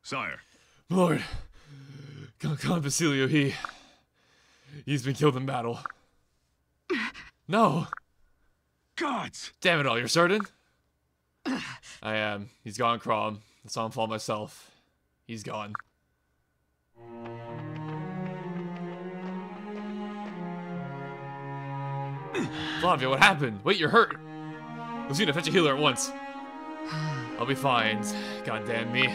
Sire. Lord, Count Basilio, he's been killed in battle. No. Gods! Damn it all, you're certain? I am. He's gone, Crom. I saw him fall myself. He's gone. Flavia, what happened? Wait, you're hurt. Lucina, fetch a healer at once. I'll be fine. God damn me.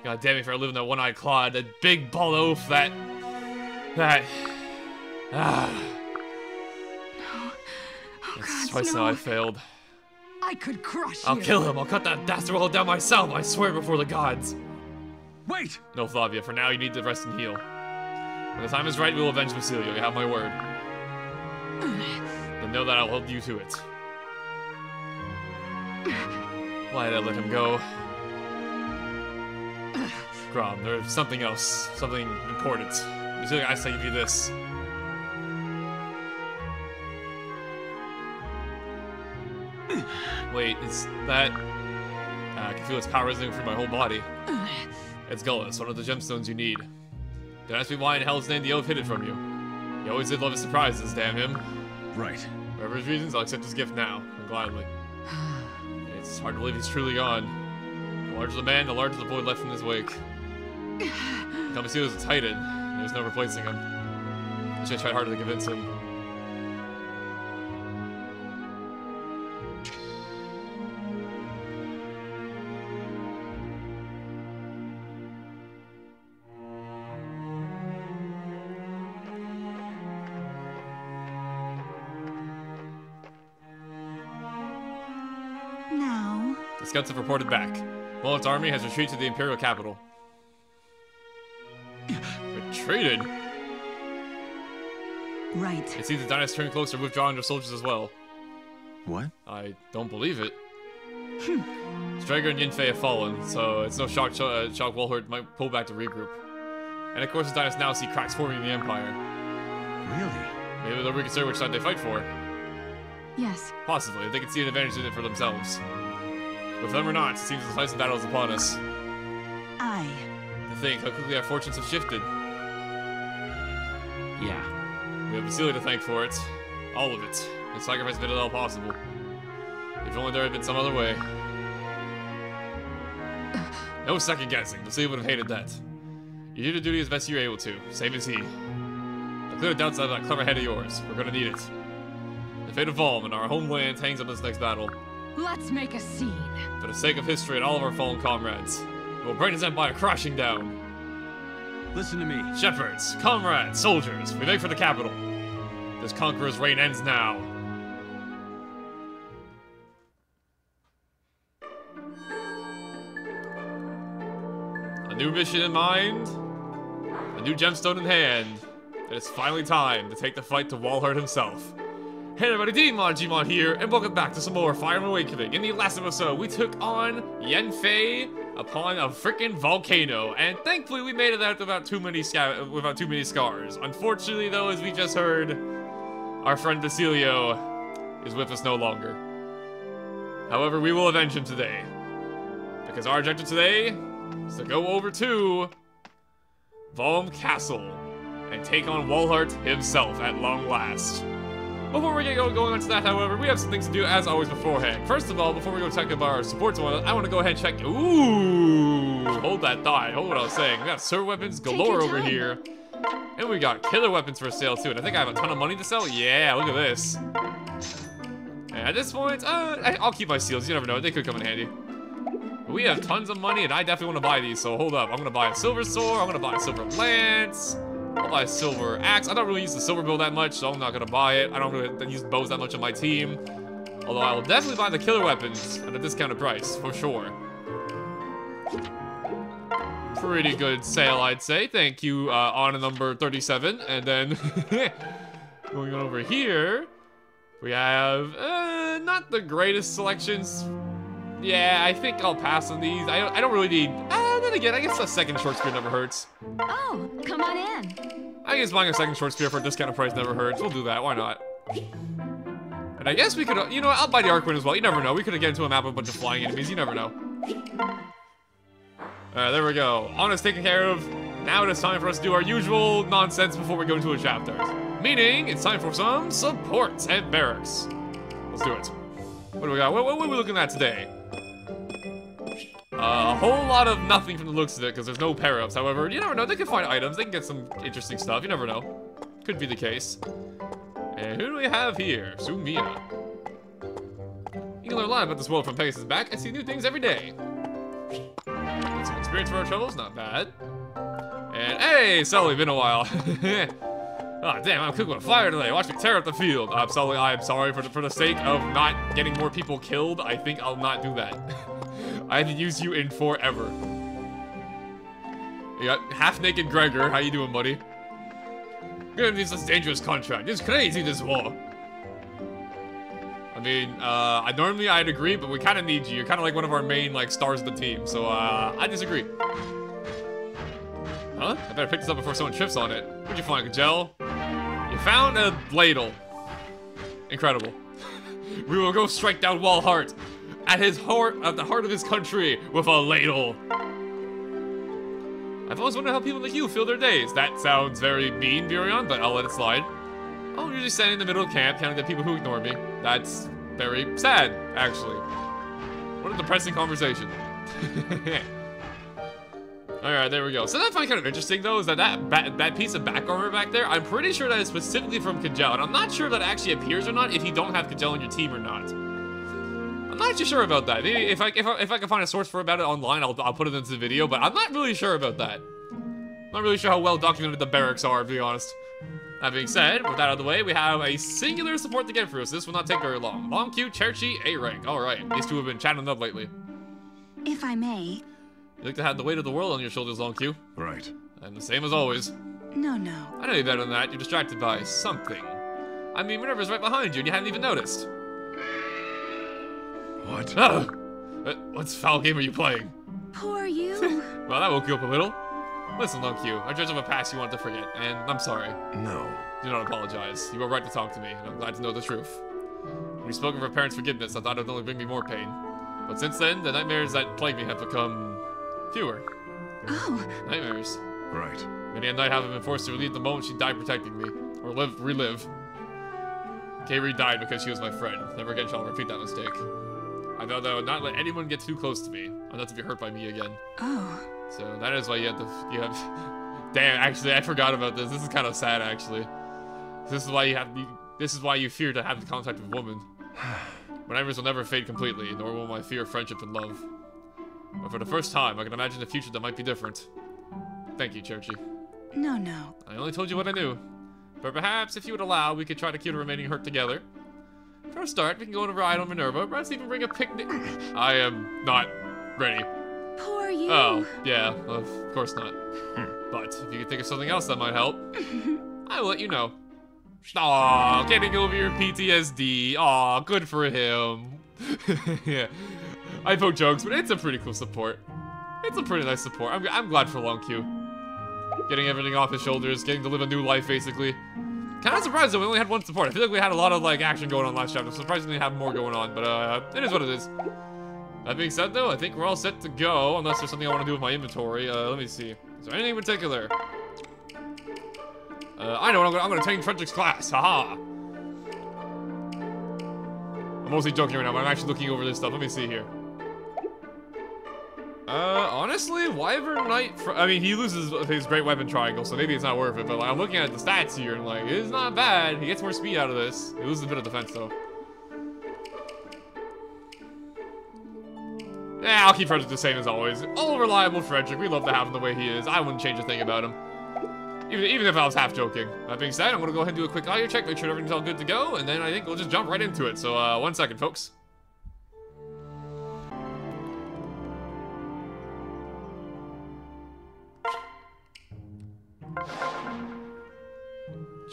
God damn me for living that one-eyed clod, that big bald oaf, that... That's twice now I failed. I could crush you. I'll kill him. I'll cut that dastard all down myself. I swear before the gods. Wait! No, Flavia. For now, you need to rest and heal. When the time is right, we will avenge Basilio. You have my word. Then know that I'll hold you to it. Why did I let him go? Grom, there's something else. Something important. Basilio, I say give you this. Wait, is that... I can feel its power resonating through my whole body. It's Gullus, one of the gemstones you need. Don't ask me why in hell's name the oaf hid it from you. He always did love his surprises, damn him. Right. Whatever his reasons, I'll accept his gift now, and gladly. It's hard to believe he's truly gone. The larger the man, the larger the void left in his wake. Basilio's a titan. There's no replacing him. I should have tried harder to convince him. Now. The scouts have reported back. Walhart's army has retreated to the Imperial capital. Retreated? Right. It seems the dynasty turned closer, withdrawing their soldiers as well. What? I don't believe it. Striker and Yinfei have fallen, so it's no shock Walhart might pull back to regroup. And of course the dynasty now see cracks forming in the Empire. Really? Maybe they'll reconsider which side they fight for. Yes. Possibly, if they can see an advantage in it for themselves. With them or not, it seems the decisive battle is upon us. Aye. To think how quickly our fortunes have shifted. Yeah. We have Basilio to thank for it. All of it. His sacrifice made it all possible. If only there had been some other way. No second guessing. Basilio would have hated that. You do the duty as best you're able to. Same as he. I clear the doubts out of that clever head of yours. We're gonna need it. The fate of Valm and our homeland hangs on this next battle. Let's make a scene. For the sake of history and all of our fallen comrades, we will bring this empire crashing down. Listen to me. Shepherds, comrades, soldiers, we make for the capital. This conqueror's reign ends now. A new mission in mind, a new gemstone in hand. It is finally time to take the fight to Walhart himself. Hey everybody, Gmon here, and welcome back to some more Fire Emblem Awakening. In the last episode, we took on Yinfei upon a freaking volcano, and thankfully we made it out without too many scars. Unfortunately, though, as we just heard, our friend Basilio is with us no longer. However, we will avenge him today, because our objective today is to go over to Valm Castle and take on Walhart himself at long last. Before we get going on to that, however, we have some things to do as always beforehand. First of all, before we go check out our supports, I want to go ahead and check. Ooh, hold that thought. Hold what I was saying. We got server weapons galore over here, and we got killer weapons for sale too. And I think I have a ton of money to sell. Yeah, look at this. And at this point, I'll keep my seals. You never know; they could come in handy. But we have tons of money, and I definitely want to buy these. So hold up, I'm gonna buy a silver sword. I'm gonna buy a silver lance. I'll buy a silver axe. I don't really use the silver bill that much, so I'm not gonna buy it. I don't really use bows that much on my team. Although I will definitely buy the killer weapons at a discounted price, for sure. Pretty good sale, I'd say. Thank you, on number 37. And then, going on over here, we have, not the greatest selections. Yeah, I think I'll pass on these. I don't really need... then again, I guess a second short spear never hurts. Oh, come on in. I guess buying a second short spear for a discounted price never hurts. We'll do that, why not? And I guess we could... You know what, I'll buy the Arc Wind as well. You never know. We could get into a map with a bunch of flying enemies. You never know. Alright, there we go. Honest taken care of. Now it is time for us to do our usual nonsense before we go into a chapter. Meaning, it's time for some support and barracks. Let's do it. What do we got? What are we looking at today? A whole lot of nothing from the looks of it, because there's no power-ups. However, you never know. They can find items. They can get some interesting stuff. You never know. Could be the case. And who do we have here? Sumiya. You can learn a lot about this world from Pegasus back and see new things every day. Get some experience for our troubles. Not bad. And hey, Sully, been a while. Oh, damn, I'm cooking with fire today. Watch me tear up the field. I'm sorry for the sake of not getting more people killed. I think I'll not do that. I haven't used you in forever. You got half-naked Gregor. How you doing, buddy? Gonna need this dangerous contract. It's crazy, this war. I mean, normally I'd agree, but we kind of need you. You're kind of like one of our main, like, stars of the team. So, I disagree. Huh? I better pick this up before someone trips on it. What'd you find, Gel? You found a ladle. Incredible. We will go strike down Walhart at the heart of his country with a ladle. I've always wondered how people like you fill their days. That sounds very mean, Virion, but I'll let it slide. I'm usually standing in the middle of camp counting the people who ignore me. That's very sad, actually. What a depressing conversation. Alright, there we go. So that I find kind of interesting, though, is that piece of back armor back there, I'm pretty sure that is specifically from Kajal, and I'm not sure if that actually appears or not, if you don't have Kajal on your team or not. I'm not too sure about that. Maybe if I can find a source for about it online, I'll put it into the video, but I'm not really sure about that. I'm not really sure how well documented the barracks are, to be honest. That being said, with that out of the way, we have a singular support to get through, so this will not take very long. Long Q, Cherchi, A rank. Alright, these two have been chatting up lately. If I may. You like to have the weight of the world on your shoulders, Long Q. Right. And the same as always. No, no. I know you better than that. You're distracted by something. I mean, Minerva's right behind you and you hadn't even noticed. What? Oh! What foul game are you playing? Poor you. Well, that woke you up a little. Listen, Long Q, I judge of a past you want to forget, and I'm sorry. No. Do not apologize. You were right to talk to me, and I'm glad to know the truth. When we spoke of our parents' forgiveness, I thought it would only bring me more pain. But since then, the nightmares that plague me have become fewer. Oh. Nightmares. Right. Many a night have I been forced to relive the moment she died protecting me, or relive. Kairi died because she was my friend. Never again shall I repeat that mistake. I thought that I would not let anyone get too close to me, or not to be hurt by me again. Oh. So that is why you have Damn, actually, I forgot about this. This is kind of sad, actually. This is why you fear to have the contact with a woman. My nightmares will never fade completely, nor will my fear of friendship and love. But for the first time, I can imagine a future that might be different. Thank you, Cherchi. No, no. I only told you what I knew. But perhaps, if you would allow, we could try to cure the remaining hurt together. For a start, we can go on a ride on Minerva, perhaps even bring a picnic. I am not ready. Poor you. Oh, yeah, of course not. But if you could think of something else that might help, I will let you know. Aw, getting over your PTSD. Aw, good for him. Yeah, I poke jokes, but it's a pretty cool support. It's a pretty nice support. I'm glad for Long Q. Getting everything off his shoulders, getting to live a new life, basically. Kind of surprised that we only had one support. I feel like we had a lot of like action going on last chapter. Surprisingly, have more going on, but it is what it is. That being said, though, I think we're all set to go, unless there's something I want to do with my inventory. Let me see. Is there anything in particular? I know. I'm gonna take Frederick's class. Haha. I'm mostly joking right now, but I'm actually looking over this stuff. Let me see here. Honestly, Wyvern Knight. I mean, he loses his great weapon triangle, so maybe it's not worth it. But like, I'm looking at the stats here, and like, it's not bad. He gets more speed out of this. He loses a bit of defense, though. Yeah, I'll keep Frederick the same as always. All reliable Frederick. We love to have him the way he is. I wouldn't change a thing about him. Even if I was half joking. That being said, I'm gonna go ahead and do a quick audio check, make sure everything's all good to go, and then I think we'll just jump right into it. So, 1 second, folks.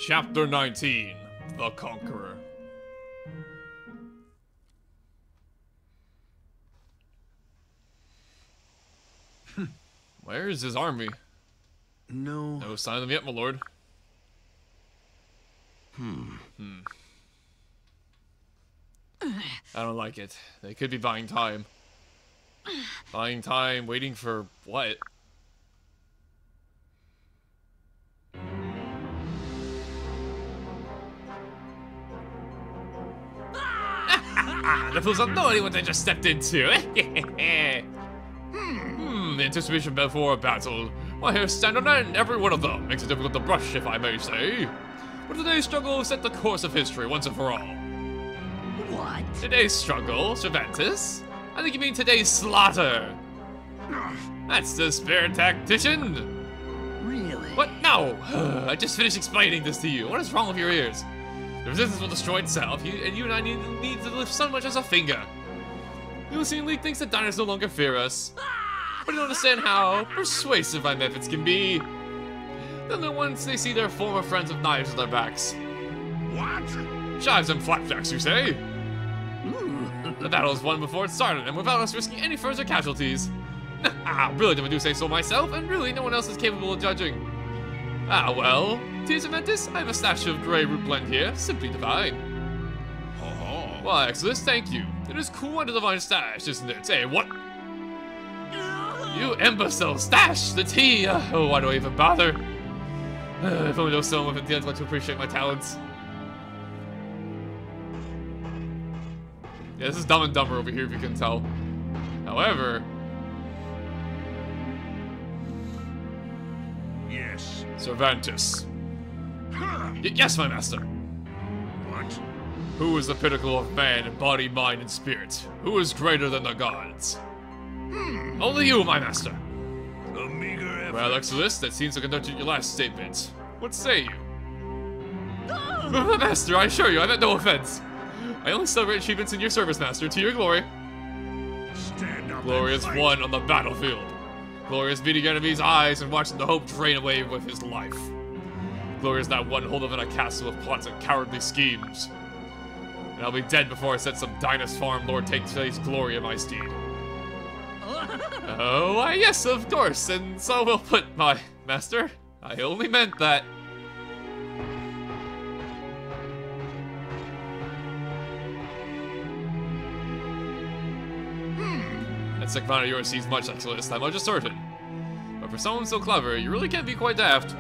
Chapter 19, The Conqueror. Where is his army? No. No sign of them yet, my lord. I don't like it. They could be buying time. Buying time, waiting for what? That feels like no idea what they just stepped into. The anticipation before a battle. My hair stand on end, every one of them. Makes it difficult to brush, if I may say. But today's struggle set the course of history once and for all. What? Today's struggle, Cervantes? I think you mean today's slaughter. That's the spirit tactician. Really? What? No! I just finished explaining this to you. What is wrong with your ears? The resistance will destroy itself, and you and I need to lift so much as a finger. You seemingly thinks that diners no longer fear us. But you don't understand how persuasive my methods can be. Then once they see their former friends with knives on their backs. What? Chives and flapjacks, you say? The battle was won before it started, and without us risking any further casualties. Really, if I do say so myself, and really no one else is capable of judging. Ah, well, Tia Cervantes, I have a stash of grey root blend here, simply divine. Why, Exodus, thank you. It is cool and a divine stash, isn't it? Hey, what? You imbecile, stash the tea! Oh, why do I even bother? If only there was someone with the intellect to appreciate my talents. Yeah, this is Dumb and Dumber over here, if you can tell. However... Yes. Cervantes. Yes, my master. What? Who is the pinnacle of man in body, mind, and spirit? Who is greater than the gods? Only you, my master. A meager effort. Well, Exodus, that seems to conduct your last statement. What say you? Master, I assure you, I meant no offense. I only celebrate achievements in your service, Master, to your glory. Stand up. Glory is won on the battlefield. Glory is meeting enemies' eyes and watching the hope drain away with his life. Glory is not one hold of in a castle of plots and cowardly schemes. And I'll be dead before I set some Dynast farm lord take today's glory in my steed. Oh, why, yes, of course, and so will put my master. I only meant that. That sick mind of yours sees much excellence, I'm just certain. But for someone so clever, you really can't be quite daft.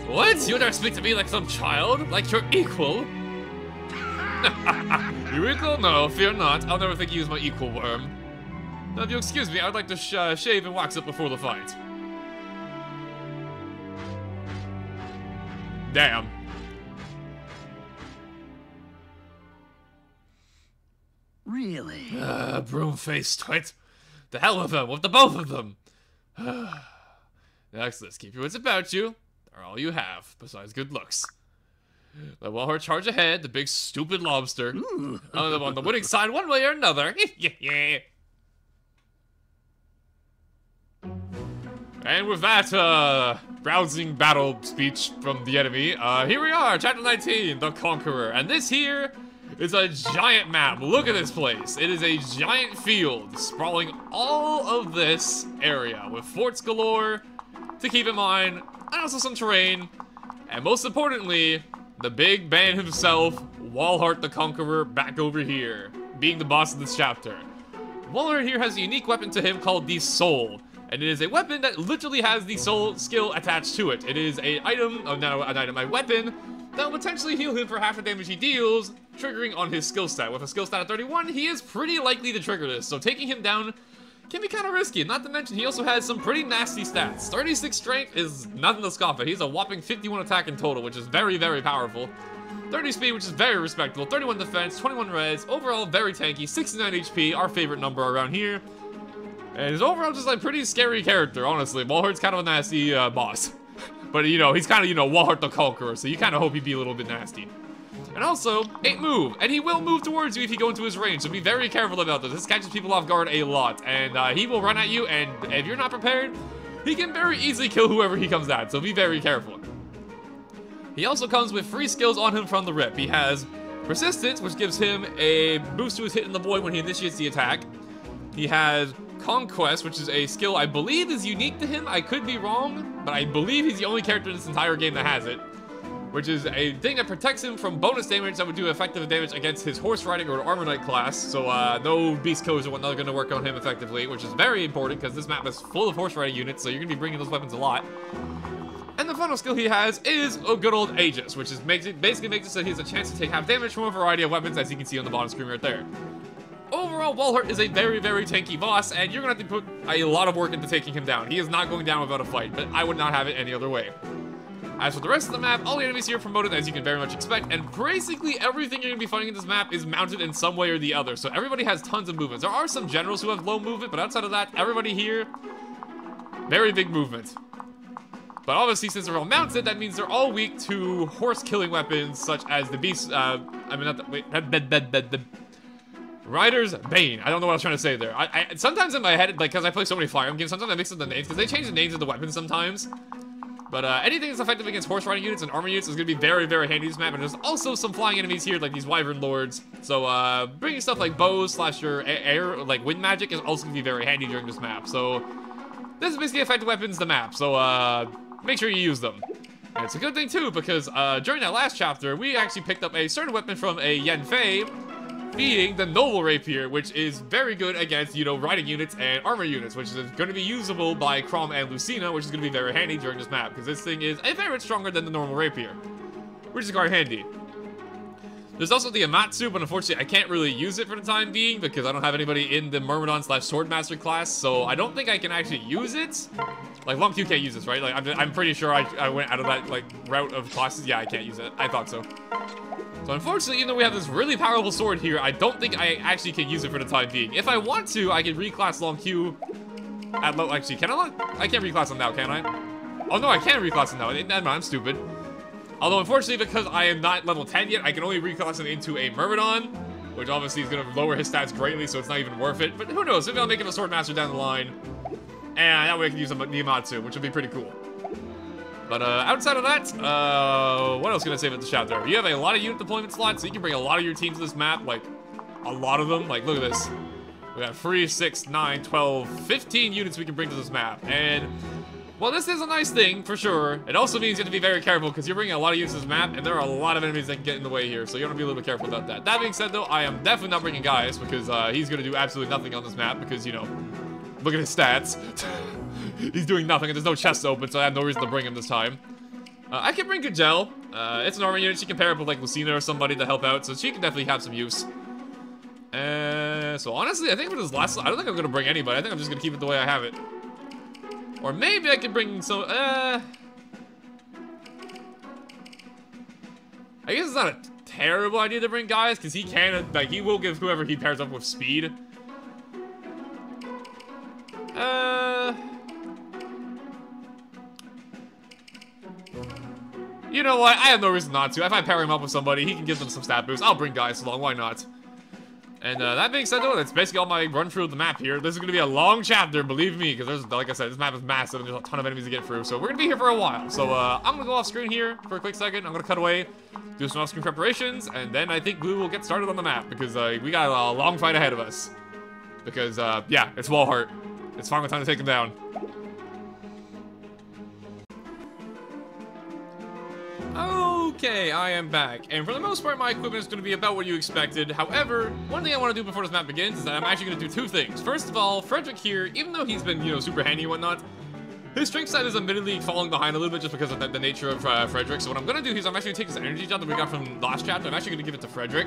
What? You dare speak to me like some child? Like your equal? Your equal? No, fear not. I'll never think you use my equal, worm. Now, if you excuse me, I'd like to shave and wax up before the fight. Damn. Really? Broom-faced twit. The hell with them, with the both of them. Next, let's keep your wits about you. They're all you have, besides good looks. Let Walhart charge ahead, the big stupid lobster. On the winning side one way or another. And with that, rousing battle speech from the enemy, here we are, Chapter 19, The Conqueror. And this here is a giant map. Look at this place. It is a giant field sprawling all of this area with forts galore to keep in mind, and also some terrain. And most importantly, the big man himself, Walhart the Conqueror, back over here, being the boss of this chapter. Walhart here has a unique weapon to him called the Soul. And it is a weapon that literally has the soul skill attached to it. It is a weapon that will potentially heal him for half the damage he deals, triggering on his skill stat. With a skill stat of 31, he is pretty likely to trigger this, so taking him down can be kind of risky. Not to mention, he also has some pretty nasty stats. 36 strength is nothing to scoff at. He's a whopping 51 attack in total, which is very, very powerful. 30 speed, which is very respectable. 31 defense, 21 res, overall very tanky, 69 HP, our favorite number around here. And he's overall just like pretty scary character, honestly. Walhart's kind of a nasty boss. But, you know, he's kind of, you know, Walhart the Conqueror, so you kind of hope he'd be a little bit nasty. And also, 8 move, and he will move towards you if you go into his range, so be very careful about this. This catches people off guard a lot, and he will run at you, and if you're not prepared, he can very easily kill whoever he comes at, so be very careful. He also comes with free skills on him from the rip. He has Persistence, which gives him a boost to his hit in the void when he initiates the attack. He has Conquest, which is a skill I believe is unique to him. I could be wrong, but I believe he's the only character in this entire game that has it. which is a thing that protects him from bonus damage that would do effective damage against his horse riding or armor knight class. So no beast killers or whatnot are going to work on him effectively, which is very important because this map is full of horse riding units, so you're going to be bringing those weapons a lot. And the final skill he has is a good old Aegis, which is basically makes it so he has a chance to take half damage from a variety of weapons, as you can see on the bottom screen right there. Overall, Walhart is a very, very tanky boss, and you're going to have to put a lot of work into taking him down. He is not going down without a fight, but I would not have it any other way. As for the rest of the map, all the enemies here are promoted, as you can very much expect, and basically everything you're going to be fighting in this map is mounted in some way or the other, so everybody has tons of movements. There are some generals who have low movement, but outside of that, everybody here, very big movement. But obviously, since they're all mounted, that means they're all weak to horse-killing weapons, such as the beast, the Rider's Bane. I don't know what I was trying to say there. Sometimes in my head, like, because I play so many Fire Emblem games, sometimes I mix up the names, because they change the names of the weapons sometimes. But anything that's effective against horse riding units and armor units is going to be very, very handy in this map, and there's also some flying enemies here, like these Wyvern Lords. So, bringing stuff like bows slash your air, like wind magic, is also going to be very handy during this map. So, this is basically effective weapons the map, so, make sure you use them. And it's a good thing, too, because during that last chapter, we actually picked up a certain weapon from a Yanfei, being the Noble Rapier, which is very good against, you know, riding units and armor units, which is going to be usable by Chrom and Lucina, which is going to be very handy during this map, because this thing is a fair bit stronger than the normal Rapier, which is quite handy. There's also the Amatsu, but unfortunately I can't really use it for the time being, because I don't have anybody in the Myrmidon slash Swordmaster class, so I don't think I can actually use it. Like, Long Q can't use this, right? Like, I'm pretty sure I went out of that, like, route of classes. Yeah, I can't use it. I thought so. So unfortunately, even though we have this really powerful sword here, I don't think I actually can use it for the time being. If I want to, I can reclass Long Q at low. Actually, can I? I can't reclass him now, can I? Oh no, I can reclass him now. Never mind, I'm stupid. Although unfortunately, because I am not level 10 yet, I can only reclass him into a Myrmidon, which obviously is going to lower his stats greatly, so it's not even worth it. But who knows? Maybe I'll make him a Swordmaster down the line, and that way I can use him at Niamatsu, which would be pretty cool. But outside of that, what else can I say about the chapter? You have a lot of unit deployment slots, so you can bring a lot of your teams to this map, like, a lot of them. Like, look at this. We got 3, 6, 9, 12, 15 units we can bring to this map. And, well, this is a nice thing, for sure. It also means you have to be very careful, because you're bringing a lot of units to this map, and there are a lot of enemies that can get in the way here, so you have to be a little bit careful about that. That being said, though, I am definitely not bringing Gaius, because he's going to do absolutely nothing on this map, because, you know, look at his stats. He's doing nothing, and there's no chests open, so I have no reason to bring him this time. I can bring Kajel. It's an armor unit. She can pair up with, like, Lucina or somebody to help out, so she can definitely have some use. So honestly, I think for this last... I don't think I'm going to bring anybody. I think I'm just going to keep it the way I have it. Or maybe I can bring some... I guess it's not a terrible idea to bring Gaius, because he can... Like, he will give whoever he pairs up with speed. You know what? I have no reason not to. If I pair him up with somebody, he can give them some stat boosts. I'll bring Gaius along. Why not? And that being said, though, that's basically all my run through of the map here. This is going to be a long chapter, believe me, because there's, like I said, this map is massive and there's a ton of enemies to get through. So we're going to be here for a while. So I'm going to go off screen here for a quick second. I'm going to cut away, do some off-screen preparations, and then I think we will get started on the map because we got a long fight ahead of us. Because, yeah, it's Walhart. It's finally time to take him down. Okay, I am back, and for the most part, my equipment is going to be about what you expected. However, one thing I want to do before this map begins is that I'm actually going to do two things. First of all, Frederick here, even though he's been, you know, super handy and whatnot, his strength side is admittedly falling behind a little bit just because of the nature of Frederick. So what I'm going to do is I'm actually going to take this energy gem that we got from the last chapter. I'm actually going to give it to Frederick.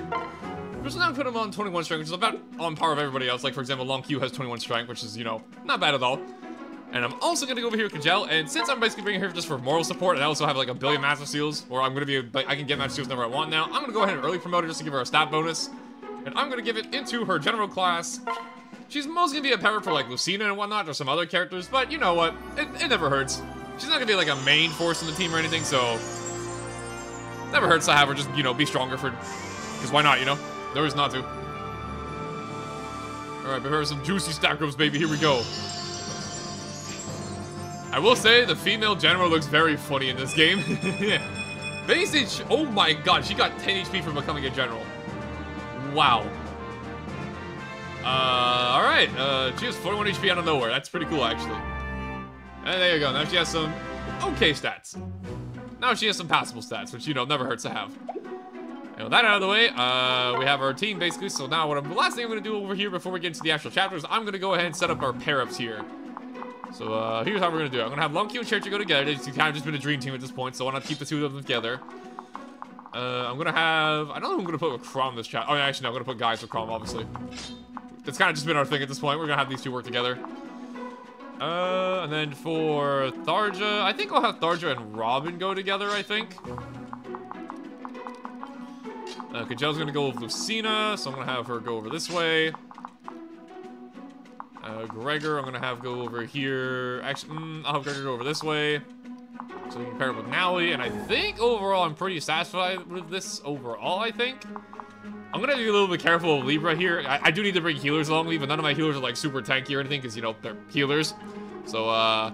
Just now put him on 21 strength, which is about on par with everybody else. Like, for example, Long Q has 21 strength, which is, you know, not bad at all. And I'm also going to go over here with Kajel, and since I'm basically bringing her just for moral support, and I also have like a billion Master Seals, or I'm going to be, like, I can get Master Seals whenever I want now, I'm going to go ahead and early promote her just to give her a stat bonus. And I'm going to give it into her general class. She's mostly going to be a pairer for, like, Lucina and whatnot, or some other characters, but you know what? It never hurts. She's not going to be, like, a main force in the team or anything, so... Never hurts to have her just, you know, be stronger for... Because why not, you know? No reason not to. Alright, prepare some juicy stack ropes, baby. Here we go. I will say, the female general looks very funny in this game. Base HP, oh my god, she got 10 HP for becoming a general. Wow. Alright, she has 41 HP out of nowhere. That's pretty cool, actually. And there you go, now she has some okay stats. Now she has some passable stats, which, you know, never hurts to have. And with that out of the way, we have our team, basically. So now the last thing I'm going to do over here before we get into the actual chapters, I'm going to go ahead and set up our pair-ups here. So, here's how we're going to do it. I'm going to have Long Q and Cherchi go together. It's kind of just been a dream team at this point, so why not keep the two of them together? I'm going to have... I don't know who I'm going to put with Chrom this chat. Oh, yeah, actually, no, I'm going to put guys with Chrom, obviously. It's kind of just been our thing at this point. We're going to have these two work together. And then for Tharja, I think I'll have Tharja and Robin go together, I think. Kajel's gonna go with Lucina, so I'm gonna have her go over this way. Gregor, I'm gonna have go over here. Actually, I'll have Gregor go over this way. So we can pair it with Nally, and I think overall I'm pretty satisfied with this overall, I think. I'm gonna be a little bit careful of Libra here. I do need to bring healers along with me, but none of my healers are like super tanky or anything, because, you know, they're healers. So, I'll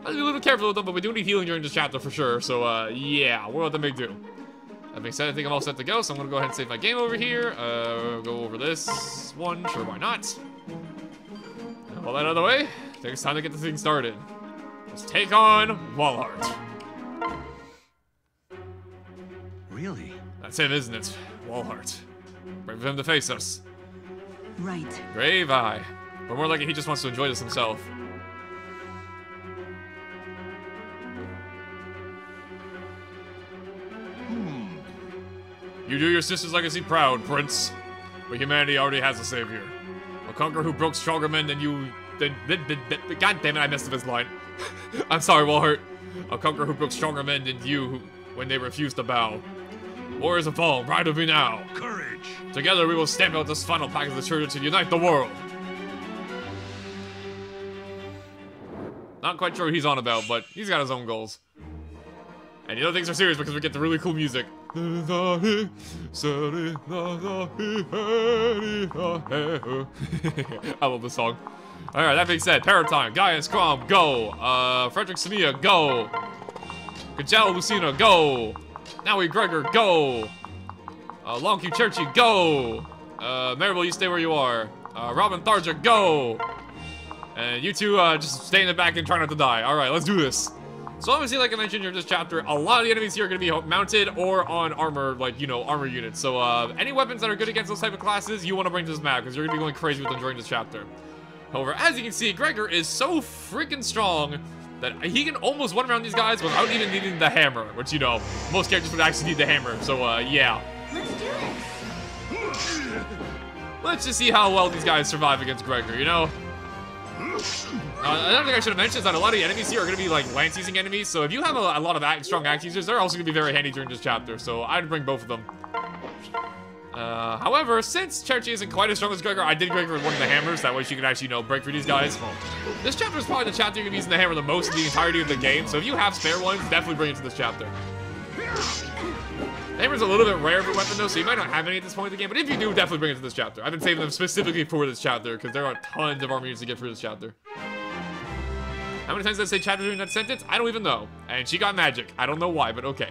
be a little careful with them, but we do need healing during this chapter for sure. So, yeah, we'll let them make do. That being said, I think I'm all set to go, so I'm gonna go ahead and save my game over here. Go over this one, sure, why not? All that out of the way, I think it's time to get this thing started. Let's take on Walhart. Really? That's him, isn't it? Walhart. Brave of him to face us. Right. Brave eye. But more likely he just wants to enjoy this himself. You do your sister's legacy proud, Prince. But humanity already has a savior. A conqueror who broke stronger men than you... God damn it, I messed up his line. I'm sorry, Walhart. A conqueror who broke stronger men than you when they refused to bow. Warriors of fall, ride with me now. Courage. Together we will stamp out this final pack of the traitor to unite the world. Not quite sure what he's on about, but he's got his own goals. And you know things are serious because we get the really cool music. I love this song. Alright, that being said, Paratime, Gaius, Chrom, go! Frederick Samia, go! Kajal, Lucina, go! Naui, Gregor, go! Long Q, Cherchi, go! Maribel, you stay where you are. Robin, Tharja, go! And you two, just stay in the back and try not to die. Alright, let's do this. So obviously, like I mentioned in this chapter, a lot of the enemies here are going to be mounted or on armor, like, you know, armor units. So, any weapons that are good against those type of classes, you want to bring to this map, because you're going to be going crazy with them during this chapter. However, as you can see, Gregor is so freaking strong that he can almost one around these guys without even needing the hammer, which, you know, most characters would actually need the hammer. So, yeah. Let's do this. Let's just see how well these guys survive against Gregor, you know? Another thing I should have mentioned is that a lot of the enemies here are going to be like lance-using enemies, so if you have a lot of strong axe users, they're also going to be very handy during this chapter, so I'd bring both of them. However, since Cherchi isn't quite as strong as Gregor, I did Gregor with one of the hammers, that way she can actually, you know, break through these guys. This chapter is probably the chapter you're going to be using the hammer the most in the entirety of the game, so if you have spare ones, definitely bring it to this chapter. The hammer's a little bit rare of a weapon though, so you might not have any at this point in the game, but if you do, definitely bring it to this chapter. I've been saving them specifically for this chapter, because there are tons of armor units to get through this chapter. How many times did I say chapter during that sentence? I don't even know. And she got magic. I don't know why, but okay.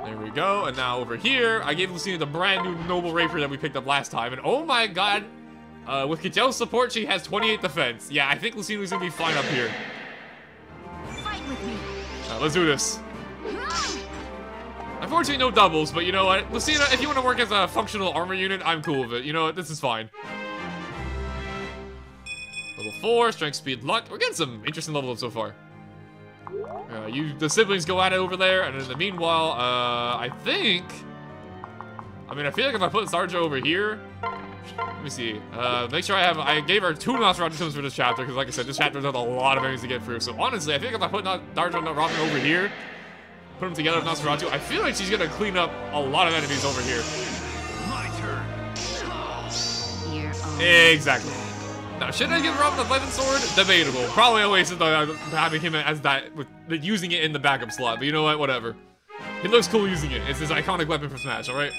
There we go, and now over here, I gave Lucina the brand new noble rapier that we picked up last time, and oh my god, with Kajel's support, she has 28 defense. Yeah, I think Lucina's gonna be fine up here. Fight with me. Let's do this. Unfortunately, no doubles, but you know what? Lucina, if you want to work as a functional armor unit, I'm cool with it. You know what? This is fine. Level 4, strength, speed, luck. We're getting some interesting levels so far. The siblings go at it over there, and in the meanwhile, I think... I mean, I feel like if I put Tharja over here... Let me see. Make sure I gave her 2 Nosferatu for this chapter, because like I said, this chapter has a lot of enemies to get through. So honestly, I think if I put Tharja and Robin over here, put them together with Nosferatu, I feel like she's gonna clean up a lot of enemies over here. My turn. Exactly. Now, should I give Robin a Levin sword? Debatable. Probably a waste of having him as that, with using it in the backup slot. But you know what? Whatever. He looks cool using it. It's his iconic weapon from Smash, alright?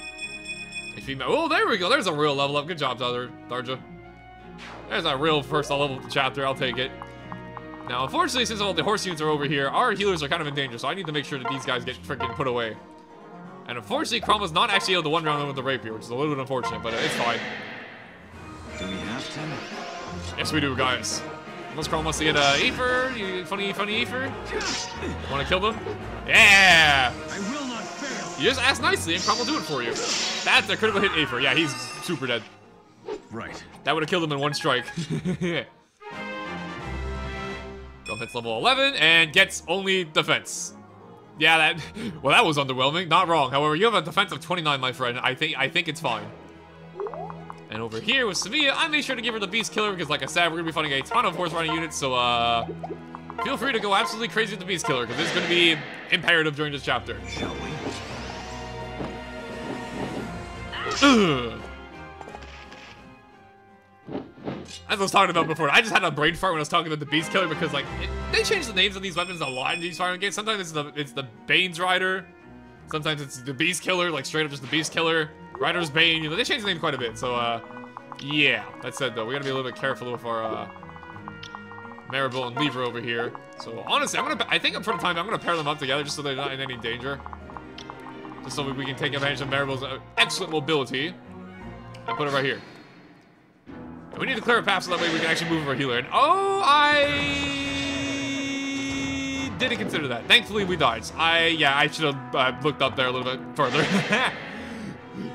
A female. Oh, there we go. There's a real level up. Good job, Tharja. There's a real first level of the chapter. I'll take it. Now, unfortunately, since all the horse units are over here, our healers are kind of in danger, so I need to make sure that these guys get freaking put away. And unfortunately, Chrom was not actually able to one round them with the rapier, which is a little bit unfortunate, but it's fine. Do we have to? Yes, we do, guys. Unless Carl wants to get Aether. You funny Aether. Want to kill them? Yeah! I will not fail. You just ask nicely and Carl will do it for you. That's a critical hit Aether. Yeah, he's super dead. Right. That would have killed him in one strike. Golem hits level 11 and gets only defense. Yeah, that was underwhelming. Not wrong. However, you have a defense of 29, my friend. I think it's fine. And over here with Sevilla, I made sure to give her the Beast Killer because, like I said, we're gonna be fighting a ton of horse riding units. So, feel free to go absolutely crazy with the Beast Killer because it's gonna be imperative during this chapter. Shall we? Ugh. As I was talking about before, I just had a brain fart when I was talking about the Beast Killer because, like, they changed the names of these weapons a lot in these fighting games. Sometimes it's the Bane's Rider. Sometimes it's the Beast Killer, like straight up just the Beast Killer. Rider's Bane, you know, they changed the name quite a bit. So, yeah. That said, though, we gotta be a little bit careful with our, Maribel and Lever over here. So, honestly, I think for the time, I'm gonna pair them up together just so they're not in any danger. Just so we can take advantage of Maribel's excellent mobility. And put it right here. And we need to clear a path so that way we can actually move our healer. And, oh, I didn't consider that. Thankfully, we died. I should have looked up there a little bit further.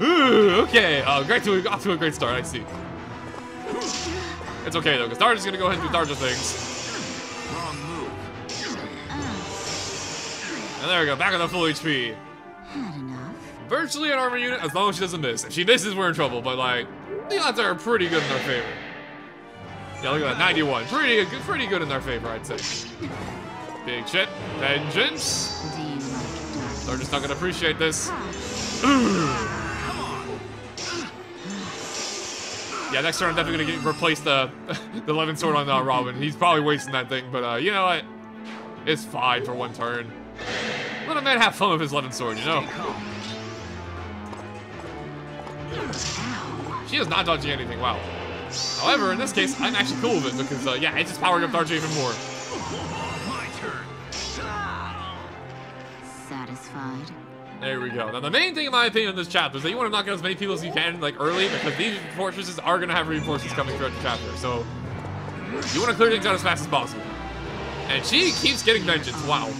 Ooh, okay, off to a great start, I see. It's okay, though, because Darja's gonna go ahead and do Darja things. Wrong move. And there we go, back on the full HP. Had enough. Virtually an armor unit, as long as she doesn't miss. If she misses, we're in trouble, but, like, the odds are pretty good in our favor. Yeah, look at that, 91. Pretty good in our favor, I'd say. Big shit. Vengeance. Do you like dark? They're just not gonna appreciate this. Yeah, next turn I'm definitely gonna replace the 11 sword on Robin. He's probably wasting that thing, but you know what? It's fine for one turn. Let a man have fun with his 11 sword, you know? She is not dodging anything, wow. However, in this case, I'm actually cool with it because, yeah, it's just powering up Darja even more. My turn. Satisfied. There we go. Now, the main thing, in my opinion, in this chapter is that you want to knock out as many people as you can, like, early, because these fortresses are going to have reinforcements coming throughout the chapter. So, you want to clear things out as fast as possible. And she keeps getting vengeance. Wow.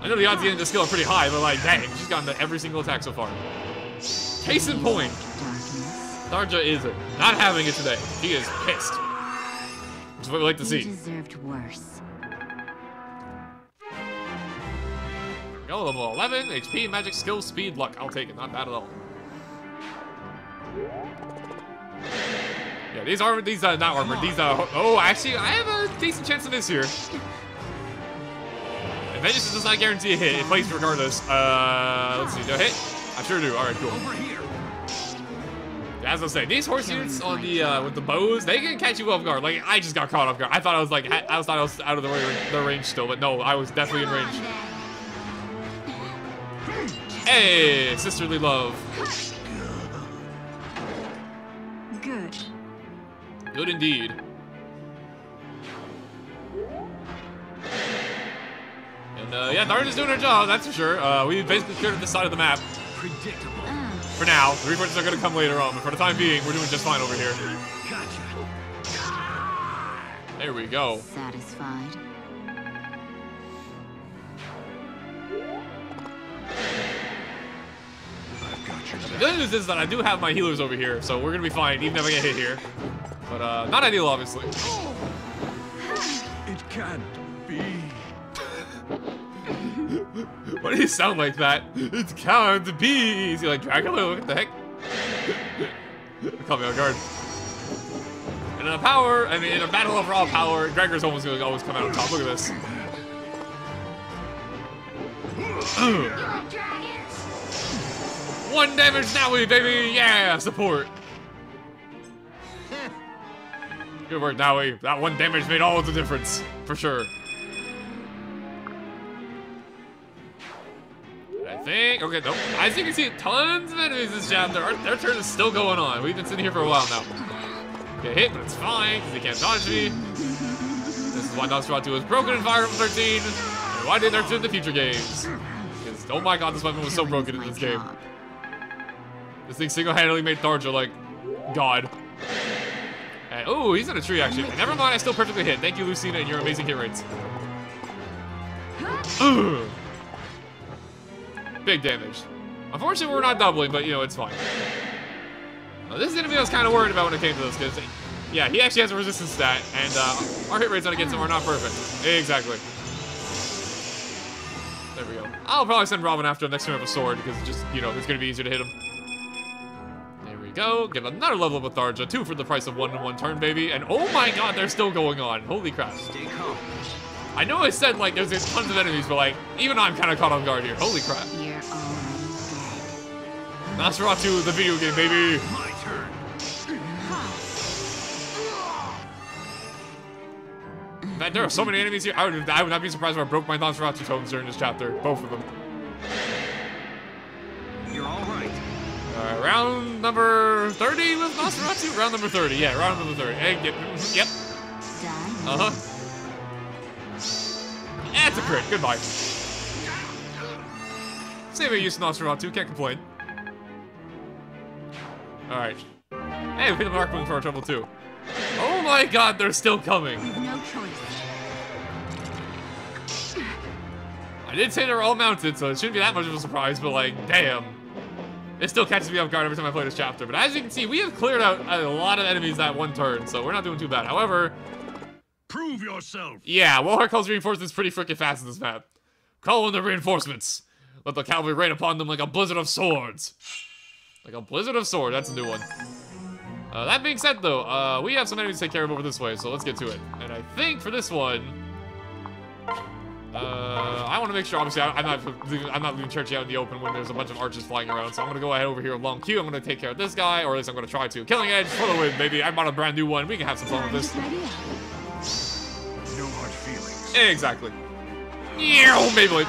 I know the odds of getting this skill are pretty high, but, like, dang, she's gotten to every single attack so far. Case in point. Darja is not having it today. She is pissed. Which is what we like to see. You deserved worse. Go, level 11, HP, magic, skill, speed, luck. I'll take it, not bad at all. Yeah, these armor, not armor, oh, actually, I have a decent chance of this here. And Vengeance does not guarantee a hit, it plays regardless. Let's see, no hit? I sure do, alright, cool. Over here. As I say, these horse units on the, with the bows, they can catch you off guard. Like, I just got caught off guard. I thought I was, like, I thought I was out of the range still, but no, I was definitely in range. Hey, sisterly love. Good. Good indeed. And yeah, Darja's doing her job, that's for sure. We basically cleared this side of the map. Predictable. For now, the reinforcements are going to come later on, but for the time being, we're doing just fine over here. Gotcha. There we go. Satisfied. I've got your The back. good news is that I do have my healers over here, so we're going to be fine, even if I get hit here. But not ideal, obviously. It can't be. Why do you sound like that? It can't be. Is he like Dracula? What the heck? Caught me on guard. And in a power, I mean, in a battle of raw power, Gregor's almost gonna always come out on top. Look at this. One damage now, baby. Yeah, support. Good work, Naui. That one damage made all the difference, for sure. I think, okay, nope. As you can see, tons of enemies this chapter. Their turn is still going on. We've been sitting here for a while now. Get hit, but it's fine, because he can't dodge me. This is why Nosferatu was broken in Fire Emblem 13, and why they nerfed it in the future games. Because, oh my god, this weapon was so broken in this game. This thing single-handedly made Darja, like, God. And, oh, he's in a tree, actually. Never mind, I still perfectly hit. Thank you, Lucina, and your amazing hit rates. Ugh. Big damage. Unfortunately, we're not doubling, but, you know, it's fine. This is enemy I was kind of worried about when it came to this, because, yeah, he actually has a resistance stat, and our hit rates on against him are not perfect. Exactly. There we go. I'll probably send Robin after him next turn with a sword, because it's just, you know, it's going to be easier to hit him. There we go. Get another level of Lethargia, 2 for the price of 1 in 1 turn, baby. And oh my god, they're still going on. Holy crap. Stay calm. I know I said, like, there's tons of enemies, but, like, even I'm kind of caught off guard here. Holy crap. You're already dead. Nosferatu, the video game, baby. My turn. Man, there are so many enemies here. I would not be surprised if I broke my Nosferatu totems during this chapter. Both of them. You're all right. Round number 30 with Nosferatu? Round number 30, yeah, round number 30. Hey, yep. Done. Uh-huh. That's a crit. Goodbye. Same use Nosferatu, can't complain. Alright. Hey, we hit the Mark Moon for our trouble too. Oh my god, they're still coming. You've no choice. I did say they're all mounted, so it shouldn't be that much of a surprise, but like, damn. It still catches me off guard every time I play this chapter. But as you can see, we have cleared out a lot of enemies that one turn, so we're not doing too bad. However, Prove yourself. yeah, Walhart calls reinforcements pretty freaking fast in this map. Call in the reinforcements. Let the cavalry rain upon them like a blizzard of swords. Like a blizzard of swords, that's a new one. That being said, though, we have some enemies to take care of over this way, so let's get to it. And I think for this one, I want to make sure, obviously, I'm not leaving Churchy out in the open when there's a bunch of archers flying around, so I'm going to go ahead over here with Long Q. I'm going to take care of this guy, or at least I'm going to try to. Killing Edge for the win, baby. I bought a brand new one. We can have some fun with this. No hard feelings. Exactly. Yeah, Beyblade.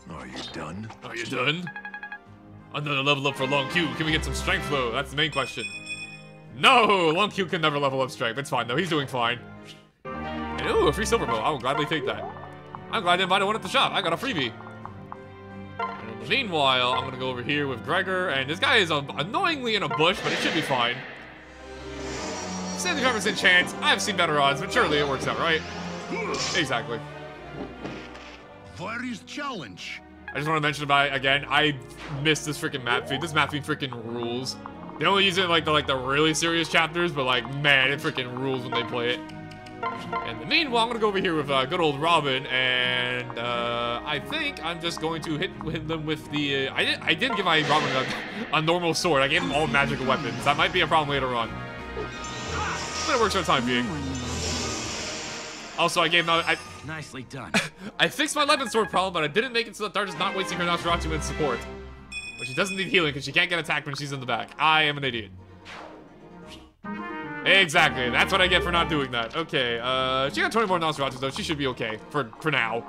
Are you done? Are you done? Another level up for Long Q. Can we get some strength, though? That's the main question. No! Long Q can never level up strength. It's fine, though. He's doing fine. And, ooh, a free silver bow. I will gladly take that. I'm glad I didn't buy the one at the shop. I got a freebie. And in the meanwhile, I'm going to go over here with Gregor. And this guy is annoyingly in a bush, but it should be fine. 75% chance. I've seen better odds, but surely it works out, right? Exactly. Where is challenge? I just want to mention about it again. I missed this freaking map feed. This map feed freaking rules. They only use it in like the really serious chapters, but like man, it freaking rules when they play it. And meanwhile, I'm gonna go over here with good old Robin, and I think I'm just going to hit them with the. I didn't give my Robin a normal sword. I gave him all magical weapons. That might be a problem later on. But it works for the time being. Also, I gave him. Nicely done. I fixed my 11 sword problem, but I didn't make it so that Darja's not wasting her Nosferatu in support. But she doesn't need healing because she can't get attacked when she's in the back. I am an idiot. Exactly. That's what I get for not doing that. Okay. She got 20 more Nosferatus though. She should be okay for now.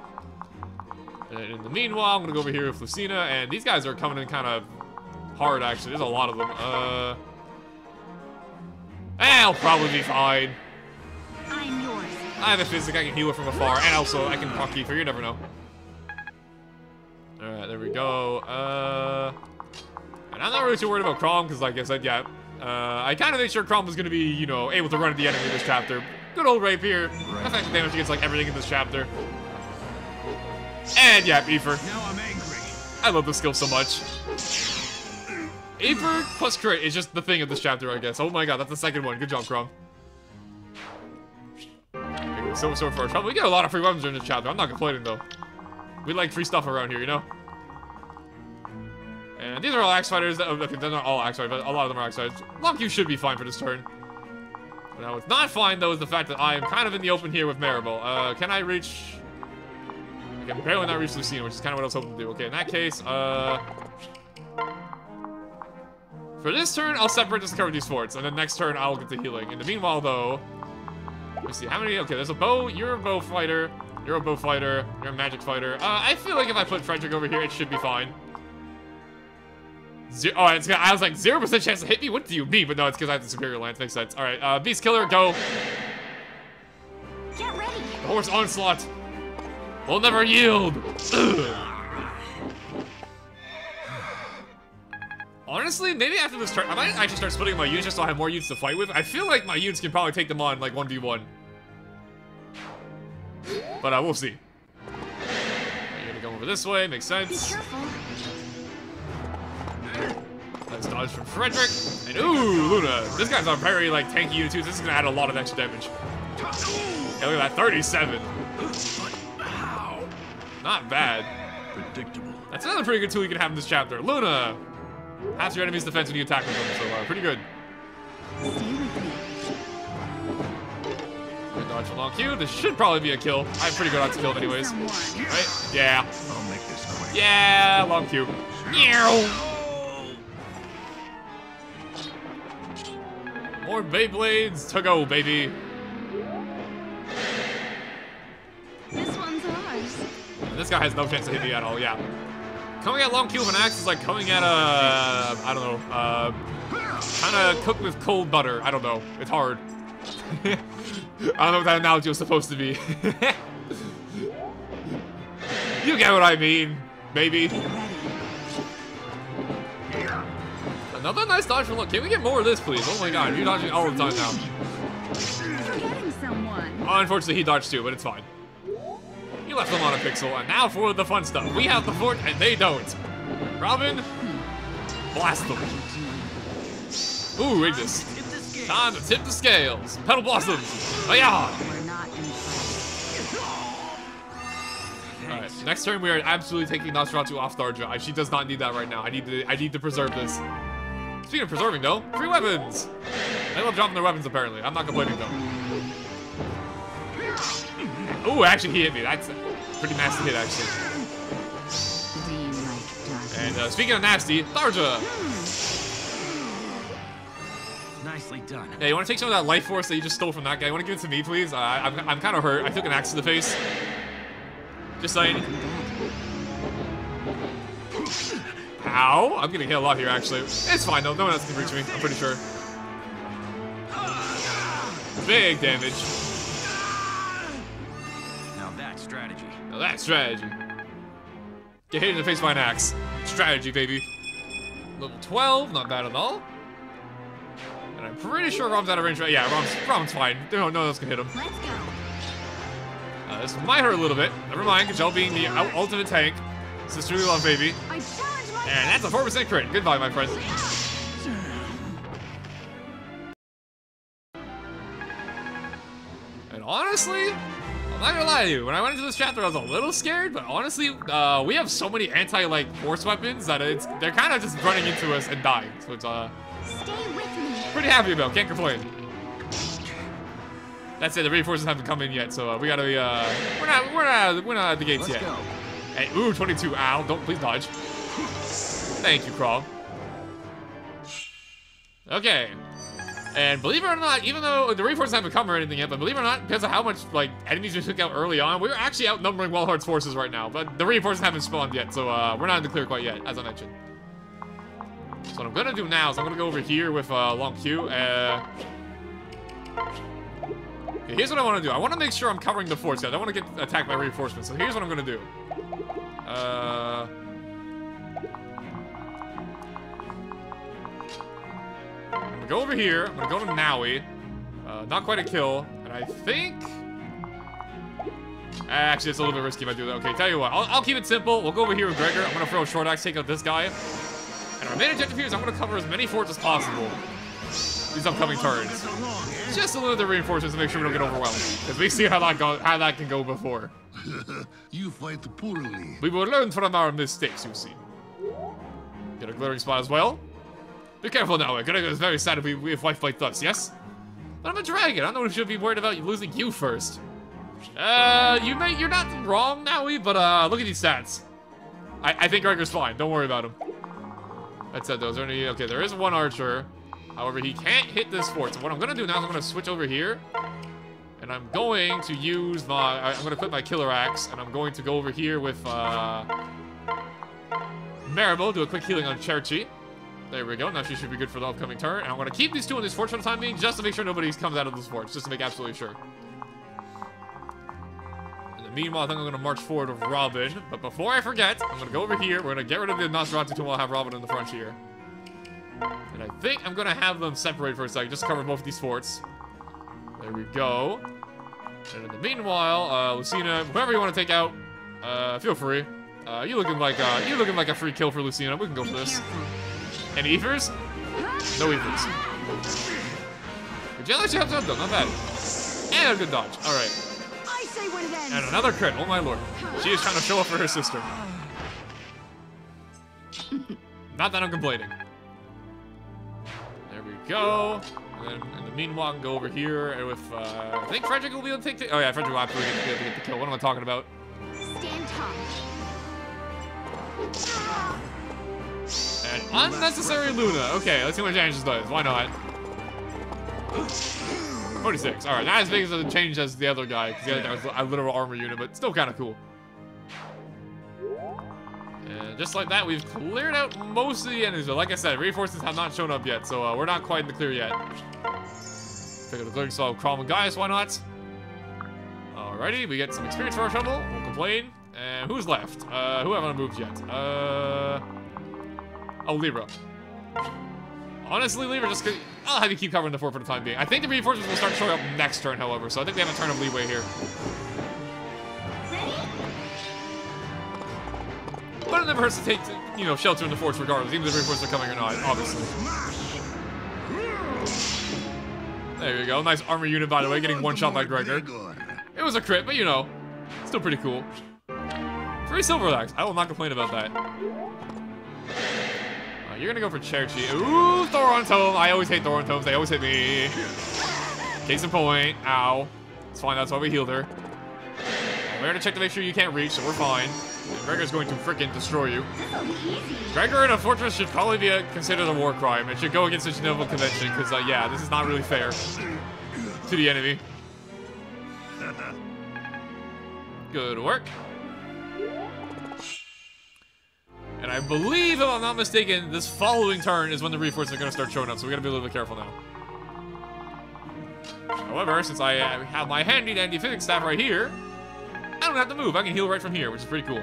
And in the meanwhile, I'm gonna go over here with Lucina, and these guys are coming in kind of hard. Actually, there's a lot of them. I'll probably be fine. I'm yours. I have a physic, I can heal her from afar, and also I can proc Kiefer, you never know. Alright, there we go. And I'm not really too worried about Crom, because like I said, yeah, I kind of made sure Crom was going to be, you know, able to run at the enemy this chapter. Good old rapier. Effective damage against like everything in this chapter. And yeah, Kiefer. Now I'm angry. I love this skill so much. Aether plus crit is just the thing of this chapter, I guess. Oh my god, that's the second one. Good job, Crom. So for our trouble. We get a lot of free weapons during this chapter. I'm not complaining though. We like free stuff around here, you know? And these are all axe fighters. Okay, they're not all axe fighters, but a lot of them are axe fighters. Long Q should be fine for this turn. Now what's not fine though is the fact that I am kind of in the open here with Maribel. Can I reach? I can barely not reach Lucina, which is kind of what I was hoping to do. Okay, in that case, for this turn, I'll separate this cover these forts, and then next turn I'll get the healing. In the meanwhile though, let me see, how many? Okay, there's a bow. You're a bow fighter. You're a bow fighter. You're a magic fighter. I feel like if I put Frederick over here, it should be fine. I was like 0% chance to hit me. What do you mean? But no, it's because I have the superior lance. Makes sense. All right, Beast Killer, go. Get ready. The horse onslaught. We'll never yield. Honestly, maybe after this turn, I might actually start splitting my units just so I have more units to fight with. I feel like my units can probably take them on, like, 1v1. But, we'll see. You're gonna go over this way, makes Be sense. careful. Nice dodge from Frederick. And, ooh, Luna. This guy's a very, like, tanky unit, too. This is gonna add a lot of extra damage. Hey, look at that, 37. Not bad. Predictable. That's another pretty good tool you can have in this chapter. Luna! Half your enemy's defense when you attack with them, so pretty good. Stay with me. Good dodge for long Q. This should probably be a kill. I'm pretty good on kill anyways. Someone. Right? Yeah. I'll make this quick. Yeah, long Q. Meow. More Beyblades to go, baby. This one's ours. And this guy has no chance to hit me at all, yeah. Coming at long Q with an axe is like coming at a, I don't know, kind of cooked with cold butter. I don't know. It's hard. I don't know what that analogy was supposed to be. You get what I mean, maybe. Another nice dodge from long. Can we get more of this, please? Oh my god, you're dodging all the time now. Forgetting someone. Oh, unfortunately, he dodged too, but it's fine. You left them on a pixel, and now for the fun stuff. We have the fort, and they don't. Robin, blast them. Ooh, Ignis. Time to tip the scales. Petal blossoms. Oh yeah. We're not impressed. Alright, next turn we are absolutely taking Nosferatu off Tharja. She does not need that right now. I need to preserve this. Speaking of preserving though, free weapons! They love dropping their weapons apparently. I'm not complaining though. Ooh, actually he hit me. That's a pretty nasty hit actually. Do you like darkness? And speaking of nasty, Tharja! Nicely done. Yeah, you want to take some of that life force that you just stole from that guy? You want to give it to me, please? I'm kind of hurt. I took an axe to the face. Just saying. Ow! I'm getting hit a lot here, actually. It's fine, though. No one else can reach me, I'm pretty sure. Big damage. Now that's strategy. Now that's strategy. Get hit in the face by an axe. Strategy, baby. Level 12, not bad at all. And I'm pretty sure Rom's out of range. Yeah, Rom's fine. No one else can hit him. Let's go. This might hurt a little bit. Never mind, Kajal being the ultimate tank. Sisterly love, baby. I challenge my And that's a 4% crit. Goodbye, my friend. And honestly, I'm not gonna lie to you. When I went into this chapter, I was a little scared, but honestly, we have so many force weapons that they're kind of just running into us and dying. So it's Stay with me. pretty happy about. Can't complain. That's it. The reinforcements haven't come in yet, so we gotta be. We're not at the gates yet. Let's go. Hey, ooh, 22. Ow! Don't please dodge. Thank you, Crawl. Okay. And believe it or not, even though the reinforcements haven't come or anything yet, but believe it or not, because of how much enemies we took out early on, we're actually outnumbering Walhart's forces right now. But the reinforcements haven't spawned yet, so we're not in the clear quite yet, as I mentioned. So what I'm gonna do now is I'm gonna go over here with Long Q. Okay, here's what I want to do. I want to make sure I'm covering the forts, guys. I want to get attacked by reinforcements. So here's what I'm gonna do. I'm gonna go over here. I'm gonna go to Maui. Not quite a kill. And I think... Actually, it's a little bit risky if I do that. Okay, tell you what. I'll keep it simple. We'll go over here with Gregor. I'm gonna throw a short axe, take out this guy. And our main objective here is I'm gonna cover as many forts as possible these upcoming turns. Just a little bit of reinforcements to make sure we don't get overwhelmed. Because we see how that can go before. You fight poorly. We will learn from our mistakes, you see. Get a glaring spot as well. Be careful now, Gregor is very sad if wife fights us, yes? But I'm a dragon. I don't know if you should be worried about losing you first. You're not wrong, Maui, but look at these stats. I think Gregor's fine. Don't worry about him. That said, though, is there any... Okay, there is one archer. However, he can't hit this fort. So what I'm gonna do now is I'm gonna switch over here. And I'm going to use my... I'm gonna put my killer axe, and I'm going to go over here with, Maribel, do a quick healing on Cherchi. There we go. Now she should be good for the upcoming turn. And I'm gonna keep these two in these forts for the time being, just to make sure nobody comes out of those forts, just to make absolutely sure. Meanwhile, I think I'm going to march forward with Robin. But before I forget, I'm going to go over here. We're going to get rid of the Nosferatu and we'll have Robin in the front here. And I think I'm gonna have them separate for a second, just cover both of these forts. There we go. And in the meanwhile, Lucina, whoever you want to take out, feel free. You looking like a free kill for Lucina. We can go for this. Any Ephers? No Ephers. Good jealous, you have done, not bad. And a good dodge. All right. I say when it ends. And another crit. Oh my lord. She is trying to show up for her sister. Not that I'm complaining. There we go. And then in the meanwhile, I can go over here and with, I think Frederick will be able to take the, oh yeah, Frederick will absolutely get the kill. What am I talking about? Stand tall. And unnecessary Luna. Okay, let's see what Janus does. Why not? 46. Alright, not as big as a change as the other guy, because the other guy was a literal armor unit, but still kind of cool. And just like that, we've cleared out most of the enemies. But like I said, reinforcements have not shown up yet, so we're not quite in the clear yet. Pick up the clearing spell of Crom and Gaius, why not? Alrighty, we get some experience for our trouble. Won't complain. And who's left? Who haven't moved yet? Oh, Libra. Honestly, Libra, just I'll have you keep covering the fort for the time being. I think the reinforcements will start showing up next turn, however, so I think we have a turn of leeway here. But it never hurts to take, you know, shelter in the forts regardless, even if the reinforcements are coming or not, obviously. There you go. Nice armor unit, by the way, getting one shot by Gregor. It was a crit, but you know, still pretty cool. 3 silver lags. I will not complain about that. You're gonna go for Cherchi. Ooh, Thoron Tome. I always hate Thoron Tomes. They always hit me. Case in point. Ow. It's fine. That's why we healed her. We're gonna check to make sure you can't reach, so we're fine. And Gregor's going to frickin' destroy you. Gregor in a fortress should probably be considered a war crime. It should go against the Geneva Convention, because, yeah, this is not really fair to the enemy. Good work. And I believe, if I'm not mistaken, this following turn is when the reinforcements are going to start showing up, so we got to be a little bit careful now. However, since I have my handy-dandy physics staff right here, I don't have to move. I can heal right from here, which is pretty cool.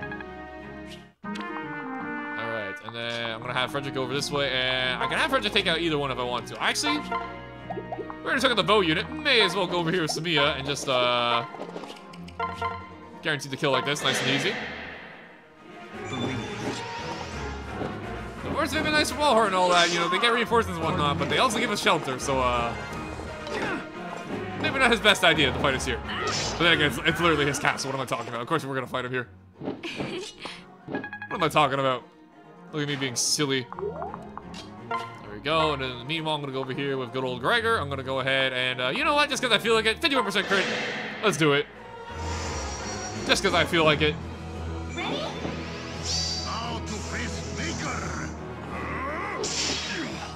Alright, and then I'm going to have Frederick go over this way, and I can have Frederick take out either one if I want to. Actually, we're going to check out the bow unit. May as well go over here with Samia and just, guarantee the kill like this, nice and easy. Of course, they've been nice for Walhart and all that, you know, they get reinforcements and whatnot, but they also give us shelter, so, maybe not his best idea to fight us here. But then again, it's literally his castle, what am I talking about? Of course we're gonna fight him here. What am I talking about? Look at me being silly. There we go, and in the meanwhile, I'm gonna go over here with good old Gregor. I'm gonna go ahead and, you know what, just because I feel like it, 51% crit, let's do it. Just because I feel like it. Ready?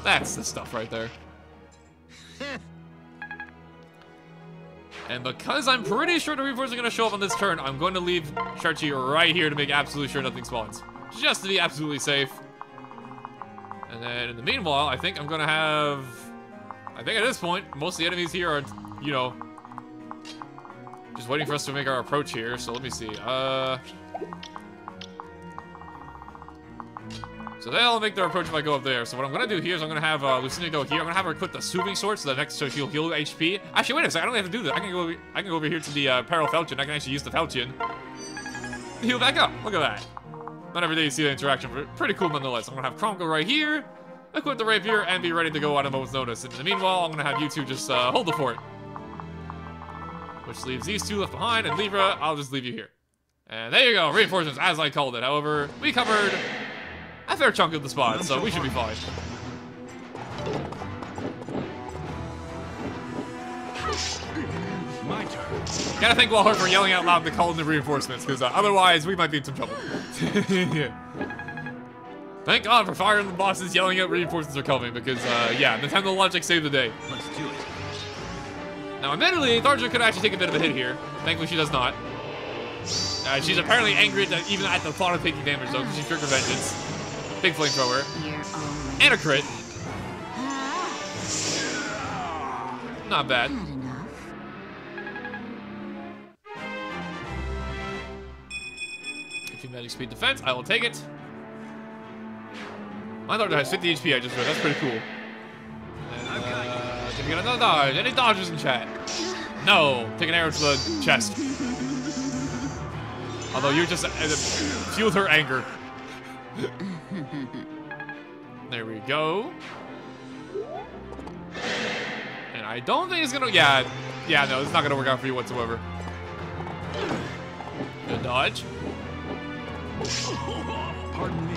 That's the stuff right there. And because I'm pretty sure the reinforcements are going to show up on this turn, I'm going to leave Cherchi right here to make absolutely sure nothing spawns. Just to be absolutely safe. And then in the meanwhile, I think I'm going to have... I think at this point, most of the enemies here are, you know, just waiting for us to make our approach here. So let me see. So they'll make their approach if I go up there. So what I'm going to do here is I'm going to have Lucina go here. I'm going to have her equip the Soothing Sword so that next so she'll heal HP. Actually, wait a second. I don't have to do that. I can go over here to the Peril Falchion. I can actually use the Falchion to heal back up. Look at that. Not every day you see the interaction, but pretty cool nonetheless. I'm going to have Crom go right here, equip the Rapier, and be ready to go on a moment's notice. And in the meanwhile, I'm going to have you two just hold the fort. Which leaves these two left behind, and Libra, I'll just leave you here. And there you go, reinforcements, as I called it. However, we covered a fair chunk of the spot, so we should be fine. My turn. Gotta thank Walhart for yelling out loud to call in the reinforcements, because otherwise we might be in some trouble. Yeah. Thank God for firing the bosses yelling out reinforcements are coming, because, yeah, Nintendo Logic saved the day. Let's do it. Now, admittedly, Tharja could actually take a bit of a hit here. Thankfully, she does not. She's apparently angry even at the thought of taking damage, though, because she triggered Vengeance. Big flamethrower. And a crit. Not bad. Not enough. 15 magic speed defense. I will take it. My Lord has 50 HP, I just read. That's pretty cool. And, did we get another dodge? Any dodges in chat? No. Take an arrow to the chest. Although you just fueled her anger. There we go. And I don't think it's gonna... Yeah, no, it's not gonna work out for you whatsoever. Good dodge. Pardon me.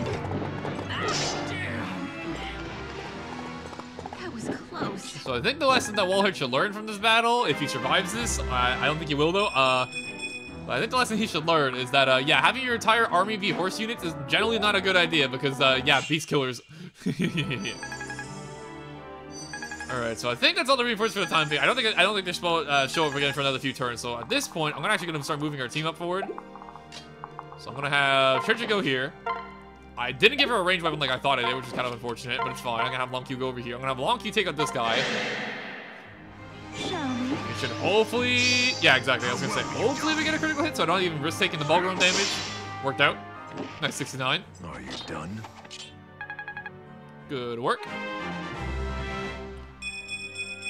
That was close. So I think the lesson that Walhart should learn from this battle, if he survives this, I don't think he will though, but I think the lesson he should learn is that, yeah, having your entire army be horse units is generally not a good idea because, yeah, beast killers. Alright, so I think that's all the reinforcements for the time being. I don't think they're supposed to show up again for another few turns. So at this point, I'm actually gonna start moving our team up forward. So I'm gonna have Trisha go here. I didn't give her a ranged weapon like I thought I did, which is kind of unfortunate, but it's fine. I'm gonna have Long Q go over here. I'm gonna have Long Q take out this guy. Shall we? It should hopefully... Yeah, exactly. I was gonna say, hopefully we get a critical hit so I don't even risk taking the Bulgrim damage. Worked out. Nice 69. Are you done? Good work.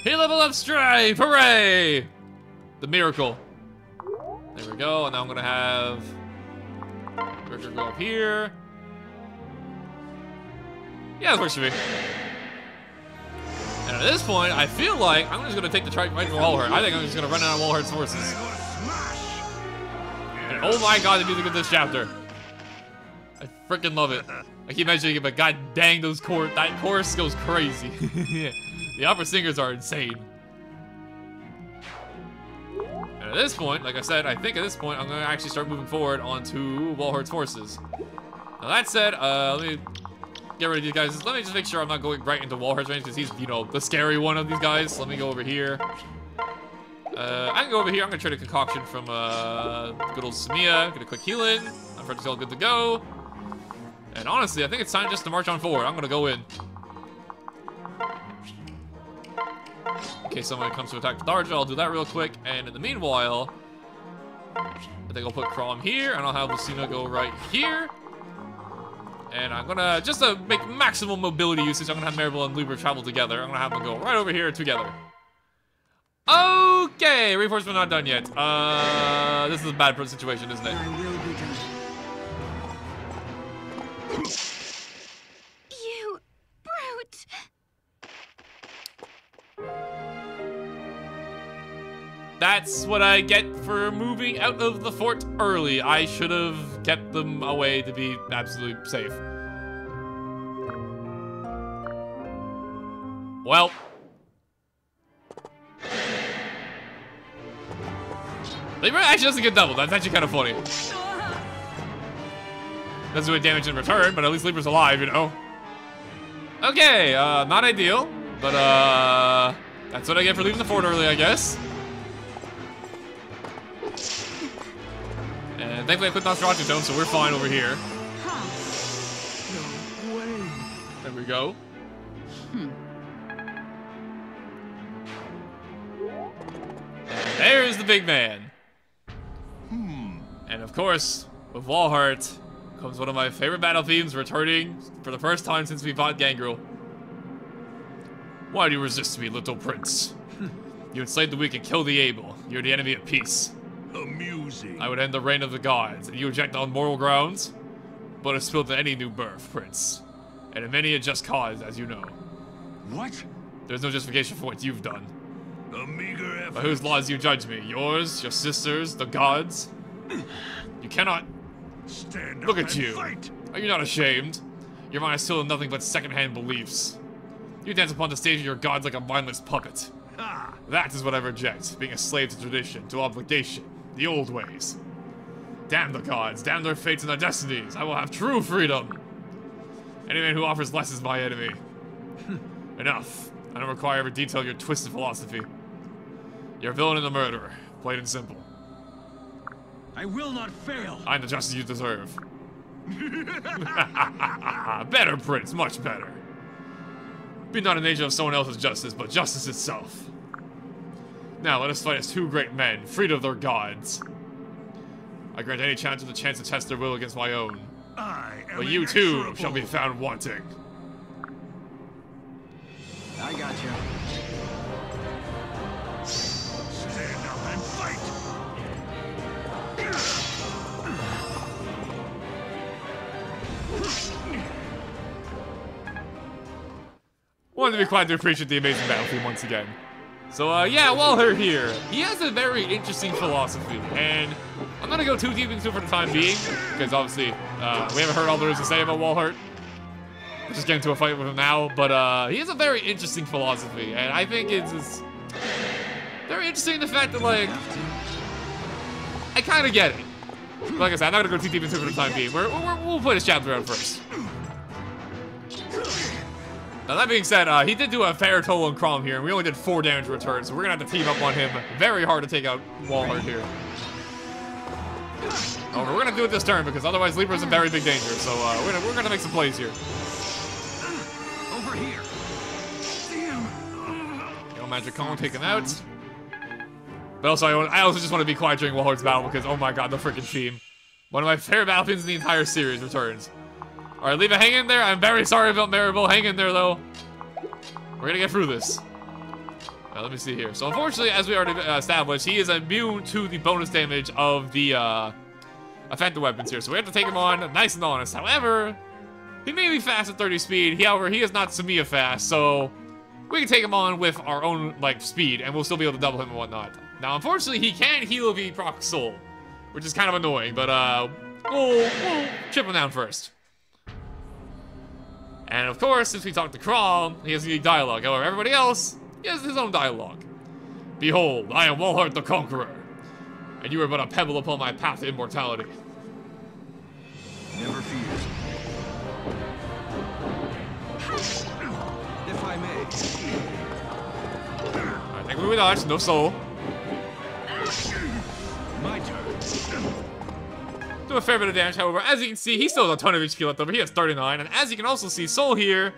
He leveled up Strife! Hooray! The miracle. There we go. And now I'm gonna have Richard go up here. Yeah, this works for me. And at this point, I feel like I'm just gonna take the trike right from Walhart. I think I'm just gonna run out of Walhart's forces. And oh my god, the music of this chapter. I freaking love it. I keep mentioning it, but god dang, that chorus goes crazy. The opera singers are insane. And at this point, like I said, I think at this point, I'm gonna actually start moving forward onto Walhart's forces. Now that said, let me get rid of these guys. Let me just make sure I'm not going right into Walhart's range because he's, you know, the scary one of these guys. Let me go over here. I can go over here. I'm gonna trade a concoction from good old Samia. Get a quick heal in. I'm pretty all good to go. And honestly, I think it's time just to march on forward. I'm gonna go in. In case somebody comes to attack the Darja, I'll do that real quick. And in the meanwhile, I think I'll put Crom here, and I'll have Lucina go right here. And I'm gonna, just to make maximum mobility usage, I'm gonna have Maribel and Libra travel together. I'm gonna have them go right over here together. Okay, reinforcement not done yet. This is a bad situation, isn't it? I will be done. You brute! That's what I get for moving out of the fort early. I should have kept them away to be absolutely safe. Well. Libra actually doesn't get doubled. That's actually kind of funny. Doesn't do any damage in return, but at least Libra's alive, you know? Okay, not ideal, but that's what I get for leaving the fort early, I guess. And thankfully I put Nosferatu Tome, so we're fine over here. No way. There we go. And there's the big man. And of course, with Walhart comes one of my favorite battle themes returning for the first time since we fought Gangrel. Why do you resist me, little prince? You enslaved the weak and killed the able. You're the enemy of peace. Amusing. I would end the reign of the gods, and you reject on moral grounds? But it's spilled to any new birth, prince. And in many a just cause, as you know. What? There's no justification for what you've done. A meager effort. By whose laws you judge me? Yours, your sisters, the gods? You cannot... Stand up Look at and you. fight. Are you not ashamed? Your mind is still in nothing but second-hand beliefs. You dance upon the stage of your gods like a mindless puppet. Ha! That is what I reject, being a slave to tradition, to obligation, the old ways. Damn the gods, damn their fates and their destinies. I will have true freedom. Any man who offers less is my enemy. Enough. I don't require every detail of your twisted philosophy. You're a villain and a murderer, plain and simple. I will not fail. I'm the justice you deserve. Better, Prince, much better. Be not an agent of someone else's justice, but justice itself. Now let us fight as two great men, freed of their gods. I grant any challenge the chance to test their will against my own. I am But you too inexorable. shall be found wanting. I got you. Stand up and fight! Wanted to be glad to appreciate the amazing battlefield once again. So, yeah, Walhart here. He has a very interesting philosophy, and I'm not gonna go too deep into it for the time being, because obviously, we haven't heard all there is to say about Walhart. We're just getting into a fight with him now, but, he has a very interesting philosophy, and I think it's very interesting in the fact that, like, I kind of get it. But like I said, I'm not gonna go too deep into it for the time being. We'll play this chapter out first. Now that being said, he did do a fair total on Crom here, and we only did 4 damage returns, so we're gonna have to team up on him very hard to take out Walhart here. However, we're gonna do it this turn because otherwise Libra's in very big danger. So we're gonna make some plays here. Over here. Yo, Magic Cone taken out. But also, I also just want to be quiet during Walhart's battle because, oh my god, the freaking theme. One of my favorite battle themes in the entire series returns. Alright, leave it hang in there. I'm very sorry about Maribel. Hang in there, though. We're gonna get through this. Now, let me see here. So, unfortunately, as we already established, he is immune to the bonus damage of the offensive weapons here. So, we have to take him on nice and honest. However, he may be fast at 30 speed. However, he is not Samiya fast, so we can take him on with our own, like, speed, and we'll still be able to double him and whatnot. Now, unfortunately, he can heal if he procs soul, which is kind of annoying, but we'll chip him down first. And of course, since we talked to Crom, he has unique dialogue. However, everybody else, he has his own dialogue. Behold, I am Walhart the Conqueror, and you are but a pebble upon my path to immortality. Never fear. If I may. Alright, thankfully we dodged, no soul. My turn. Do a fair bit of damage, however, as you can see, he still has a ton of HP left over. He has 39, and as you can also see, Soul here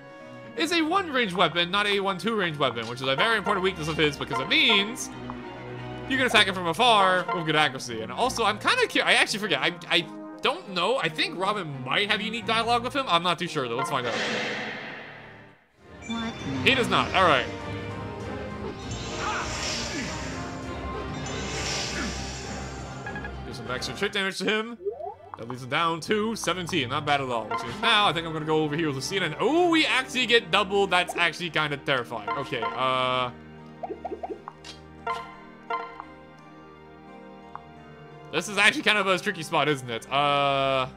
is a 1-range weapon, not a 1-2 range weapon, which is a very important weakness of his because it means you can attack him from afar with good accuracy. And also, I'm kind of curious. I actually forget. I don't know. I think Robin might have unique dialogue with him. I'm not too sure, though. Let's find out. What? He does not. All right. Do some extra crit damage to him. That leads him down to 17. Not bad at all. Which is now, I think I'm going to go over here with Lucina. And, oh, we actually get doubled. That's actually kind of terrifying. Okay, this is actually kind of a tricky spot, isn't it? I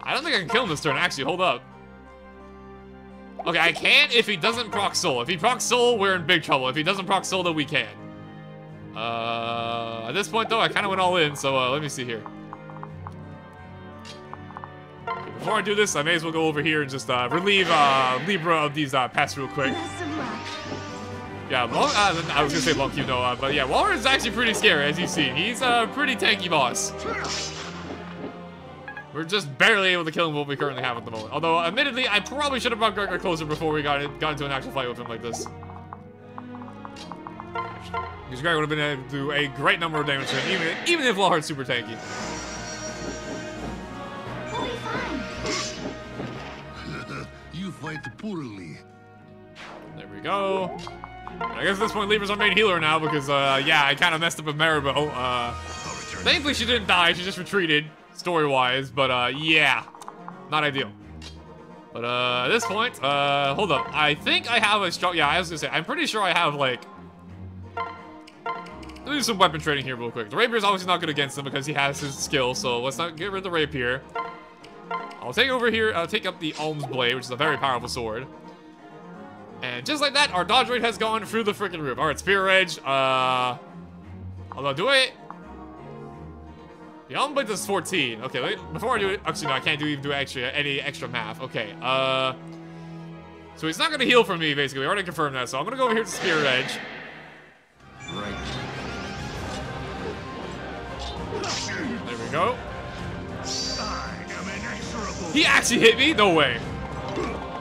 don't think I can kill him this turn, actually. Hold up. Okay, I can if he doesn't proc soul. If he procs soul, we're in big trouble. If he doesn't proc soul, then we can. At this point, though, I kind of went all in, so let me see here. Before I do this, I may as well go over here and just relieve Libra of these pests real quick. Best of luck. Yeah, I was gonna say Long Q, no, but yeah, Walhart is actually pretty scary, as you see. He's a pretty tanky boss. We're just barely able to kill him with what we currently have at the moment. Although, admittedly, I probably should have brought Gregor closer before we got into an actual fight with him like this. Because Gregor would have been able to do a great number of damage to him, even if Walhart's super tanky. We'll be fine. You fight poorly. There we go. I guess at this point, Libra's our main healer now because, yeah, I kind of messed up with Maribel. Thankfully, she didn't die. She just retreated, story-wise. But, yeah, not ideal. But, at this point, hold up. I think I have a strong... Yeah, I was gonna say, I'm pretty sure I have, like... Let me do some weapon trading here real quick. The Rapier's obviously not good against him because he has his skill, so let's not get rid of the Rapier. I'll take over here, I'll take up the Alms Blade, which is a very powerful sword. And just like that, our dodge rate has gone through the freaking roof. Alright, Spear Edge, although do it. The Alms Blade does 14. Okay, wait, before I do it, actually no, I can't even do any extra math. Okay, so he's not gonna heal for me, basically. We already confirmed that, so I'm gonna go over here to Spear Edge. Right. There we go. I am inexorable. He actually hit me? No way.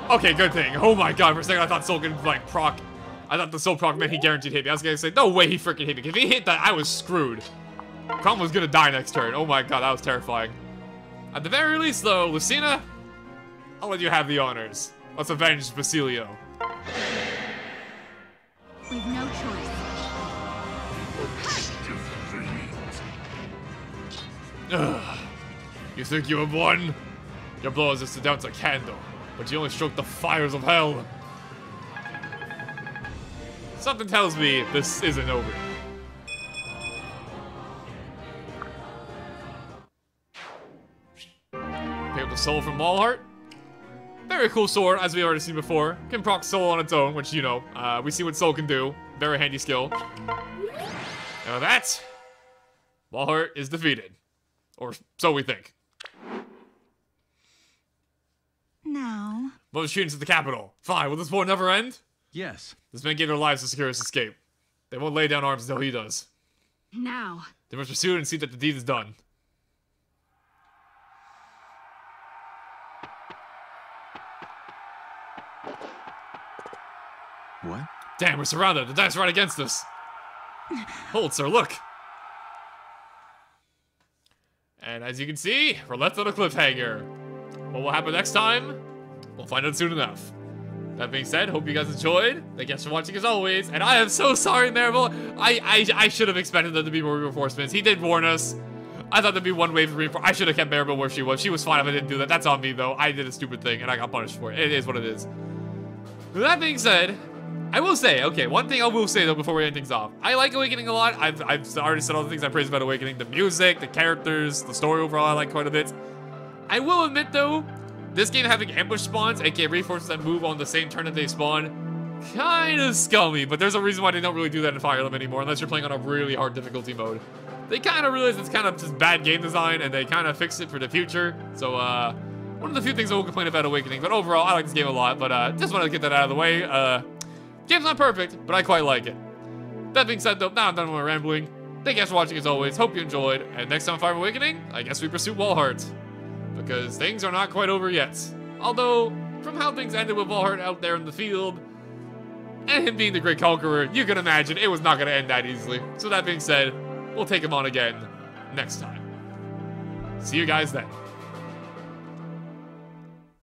Okay, good thing. Oh my god, for a second I thought Soul could, like, proc. I thought the Soul proc meant he guaranteed hit me. I was gonna say, no way he freaking hit me. If he hit that, I was screwed. Crom was gonna die next turn. Oh my god, that was terrifying. At the very least, though, Lucina, I'll let you have the honors. Let's avenge Basilio. Ugh. You think you have won? Your blow is just down to a candle, but you only struck the fires of hell. Something tells me this isn't over. Pick up the soul from Walhart. Very cool sword, as we already seen before. Can proc soul on its own, which, you know, we see what soul can do. Very handy skill. Now that, Walhart is defeated. Or so we think. Now. Most students at the capital. Fine, will this war never end? Yes. This men gave their lives to secure his escape. They won't lay down arms until he does. Now. They must pursue and see that the deed is done. What? Damn, we're surrounded. The dice are right against us. Hold, sir, look. And as you can see, we're left on a cliffhanger. What will happen next time? We'll find out soon enough. That being said, hope you guys enjoyed. Thank you guys for watching as always. And I am so sorry, Marvel. I should have expected there to be more reinforcements. He did warn us. I thought there'd be one wave of reinforcements. I should have kept Marvel where she was. She was fine if I didn't do that. That's on me, though. I did a stupid thing, and I got punished for it. It is what it is. With that being said, I will say, okay, one thing I will say, though, before we end things off. I like Awakening a lot. I've already said all the things I praise about Awakening. The music, the characters, the story overall, I like quite a bit. I will admit, though, this game having ambush spawns, aka reinforcements that move on the same turn that they spawn, kind of scummy, but there's a reason why they don't really do that in Fire Emblem anymore, unless you're playing on a really hard difficulty mode. They kind of realize it's kind of just bad game design, and they kind of fix it for the future. So, one of the few things I will complain about Awakening, but overall, I like this game a lot, but just wanted to get that out of the way. Game's not perfect, but I quite like it. That being said, though, now I'm done with my rambling. Thank you guys for watching as always, hope you enjoyed, and next time Fire Awakening, I guess we pursue Walhart. Because things are not quite over yet. Although, from how things ended with Walhart out there in the field, and him being the Great Conqueror, you can imagine it was not going to end that easily. So that being said, we'll take him on again next time. See you guys then.